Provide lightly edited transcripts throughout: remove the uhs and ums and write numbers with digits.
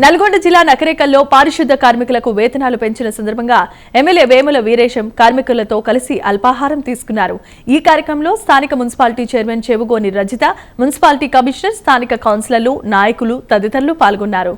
నల్గొండ జిల్లా నకరేకల్లో పారిశుద్ధ కార్మికులకు వేతనాలు పెంచిన సందర్భంగా ఎమ్మెల్యే వేముల వీరేశం కార్మికులతో కలిసి అల్పాహారం తీసుకున్నారు. ఈ కార్యక్రమంలో స్థానిక municipality chairman Chevugoni Rajitha, municipality commissioner, స్థానిక కౌన్సిలర్లు, నాయకులు తదితరులు పాల్గొన్నారు.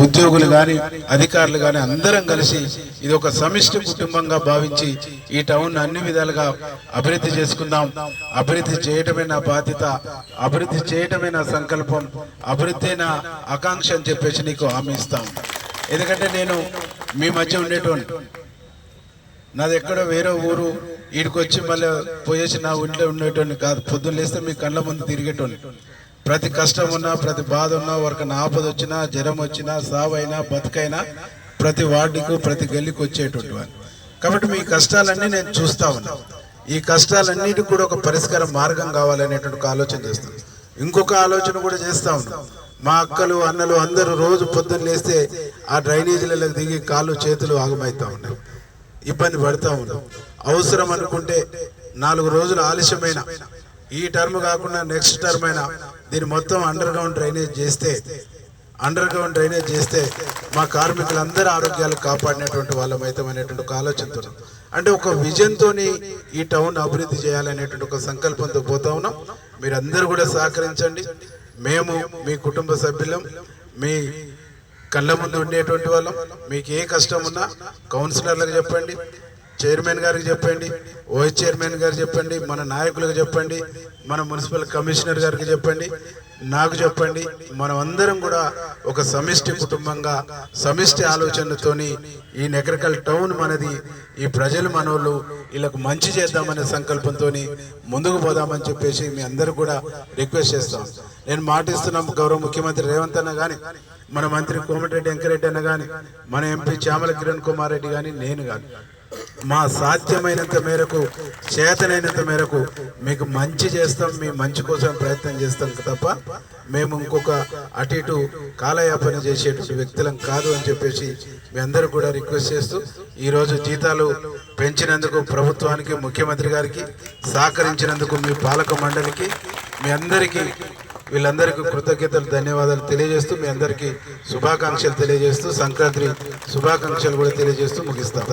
ఉద్యోగులు గాని అధికారులు గాని అందరం కలిసి ఇది ఒక సమిష్టి కుటుంబంగా భావించి ఈ టౌన్ అన్ని విధాలుగా అభివృద్ధి చేసుకుందాం. అభివృద్ధి చేయటమే నా బాధ్యత, అభివృద్ధి చేయటమే నా సంకల్పం, అభివృద్ధి నా ఆకాంక్ష అని చెప్పేసి నీకు హామీ ఇస్తాం. ఎందుకంటే నేను మీ మధ్య ఉండేటోని, నాది ఎక్కడో వేరే ఊరు, వీడికి వచ్చి మళ్ళీ పోయేసి నా ఇంట్లో ఉండేటోని కాదు. పొద్దున్న లేస్తే మీ కళ్ళ ముందు తిరిగేటోని. ప్రతి కష్టం ఉన్నా, ప్రతి బాధ ఉన్నా, ఎవరికైనా ఆపద వచ్చినా, జ్వరం వచ్చినా, సావైనా, బతుకైనా ప్రతి వార్డుకు, ప్రతి గల్లీకి వచ్చేటువంటి వాడిని. కాబట్టి మీ కష్టాలన్నీ నేను చూస్తా ఉన్నా. ఈ కష్టాలన్నిటికి కూడా ఒక పరిష్కార మార్గం కావాలనేటువంటి ఆలోచన చేస్తాను. ఇంకొక ఆలోచన కూడా చేస్తా ఉన్నాం. మా అక్కలు, అన్నలు అందరూ రోజు పొద్దున్న లేస్తే ఆ డ్రైనేజీలకు దిగి కాళ్ళు చేతులు ఆగమవుతా ఉన్నాయి, ఇబ్బంది పడుతూ ఉన్నాం. అవసరం అనుకుంటే 4 రోజులు ఆలస్యమైన, ఈ టర్మ్ కాకుండా నెక్స్ట్ టర్మ్ అయినా దీన్ని మొత్తం అండర్ గ్రౌండ్ డ్రైనేజ్ చేస్తే మా కార్మికులందరూ ఆరోగ్యాలు కాపాడినటువంటి వాళ్ళమైతాం అనేటువంటి ఒక ఆలోచనతో, అంటే ఒక విజన్తో ఈ టౌన్ అభివృద్ధి చేయాలనేటువంటి ఒక సంకల్పంతో పోతా ఉన్నాం. మీరందరూ కూడా సహకరించండి. మేము మీ కుటుంబ సభ్యులం, మీ కళ్ళ ముందు ఉండేటువంటి వాళ్ళం. మీకు ఏ కష్టం ఉన్నా కౌన్సిలర్లకు చెప్పండి, చైర్మన్ గారికి చెప్పండి, వైస్ చైర్మన్ గారికి చెప్పండి, మన నాయకులకు చెప్పండి, మన మున్సిపల్ కమిషనర్ గారికి చెప్పండి, నాకు చెప్పండి. మనం అందరం కూడా ఒక సమిష్టి కుటుంబంగా, సమిష్టి ఆలోచనతోని ఈ నకరేకల్ టౌన్ మనది, ఈ ప్రజలు మనోళ్ళు, వీళ్ళకు మంచి చేద్దామనే సంకల్పంతో ముందుకు పోదామని చెప్పేసి మీ అందరూ కూడా రిక్వెస్ట్ చేస్తాం. నేను మాటిస్తున్నాం, గౌరవ ముఖ్యమంత్రి రేవంత్ అన్న కానీ, మన మంత్రి కోమటిరెడ్డి వెంకరెడ్డి అన్న కానీ, మన ఎంపీ చామల కిరణ్ కుమార్ రెడ్డి కానీ, నేను కానీ మా సాధ్యమైనంత మేరకు, చేతనైనంత మేరకు మీకు మంచి చేస్తాం, మీ మంచి కోసం ప్రయత్నం చేస్తాం తప్ప మేము ఇంకొక అటు ఇటు కాలయాపన చేసేటువంటి వ్యక్తులం కాదు అని చెప్పేసి మీ అందరూ కూడా రిక్వెస్ట్ చేస్తూ, ఈరోజు జీతాలు పెంచినందుకు ప్రభుత్వానికి, ముఖ్యమంత్రి గారికి సహకరించినందుకు మీ పాలక మండలికి, మీ అందరికీ, వీళ్ళందరికీ కృతజ్ఞతలు, ధన్యవాదాలు తెలియజేస్తూ, మీ అందరికీ శుభాకాంక్షలు తెలియజేస్తూ, సంక్రాంతి శుభాకాంక్షలు కూడా తెలియజేస్తూ ముగిస్తాం.